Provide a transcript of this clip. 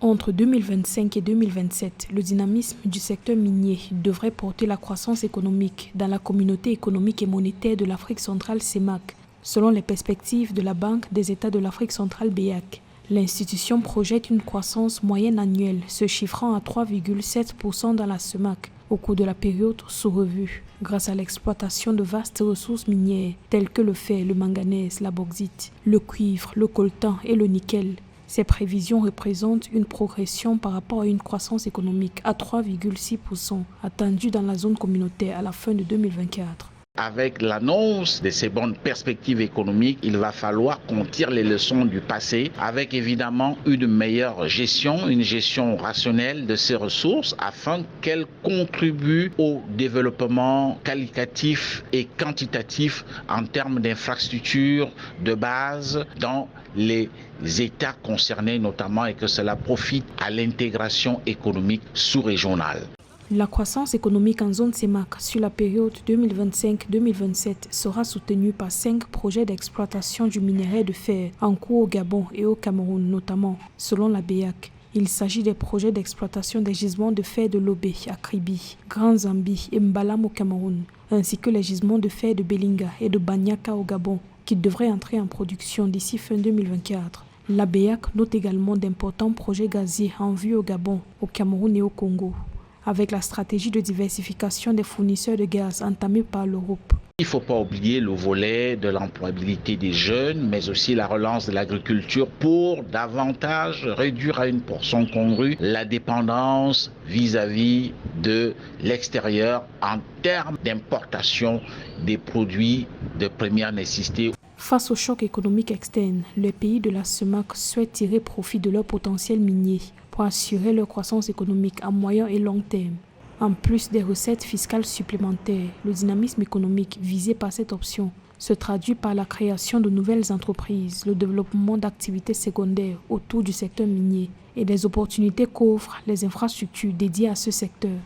Entre 2025 et 2027, le dynamisme du secteur minier devrait porter la croissance économique dans la communauté économique et monétaire de l'Afrique centrale CEMAC, selon les perspectives de la Banque des États de l'Afrique centrale BEAC. L'institution projette une croissance moyenne annuelle se chiffrant à 3,7% dans la CEMAC au cours de la période sous revue, grâce à l'exploitation de vastes ressources minières telles que le fer, le manganèse, la bauxite, le cuivre, le coltan et le nickel. Ces prévisions représentent une progression par rapport à une croissance économique à 3,6% attendue dans la zone communautaire à la fin de 2024. Avec l'annonce de ces bonnes perspectives économiques, il va falloir qu'on tire les leçons du passé avec évidemment une meilleure gestion, une gestion rationnelle de ces ressources afin qu'elles contribuent au développement qualitatif et quantitatif en termes d'infrastructures de base dans les États concernés notamment et que cela profite à l'intégration économique sous-régionale. La croissance économique en zone CEMAC sur la période 2025-2027 sera soutenue par 5 projets d'exploitation du minerai de fer en cours au Gabon et au Cameroun notamment, selon la BEAC. Il s'agit des projets d'exploitation des gisements de fer de Lobé à Kribi, Grand Zambi et Mbalam au Cameroun, ainsi que les gisements de fer de Belinga et de Banyaka au Gabon, qui devraient entrer en production d'ici fin 2024. La BEAC note également d'importants projets gaziers en vue au Gabon, au Cameroun et au Congo, avec la stratégie de diversification des fournisseurs de gaz entamée par l'Europe. Il ne faut pas oublier le volet de l'employabilité des jeunes, mais aussi la relance de l'agriculture pour davantage réduire à une portion congrue la dépendance vis-à-vis de l'extérieur en termes d'importation des produits de première nécessité. Face au choc économique externe, les pays de la CEMAC souhaitent tirer profit de leur potentiel minier pour assurer leur croissance économique à moyen et long terme. En plus des recettes fiscales supplémentaires, le dynamisme économique visé par cette option se traduit par la création de nouvelles entreprises, le développement d'activités secondaires autour du secteur minier et des opportunités qu'offrent les infrastructures dédiées à ce secteur.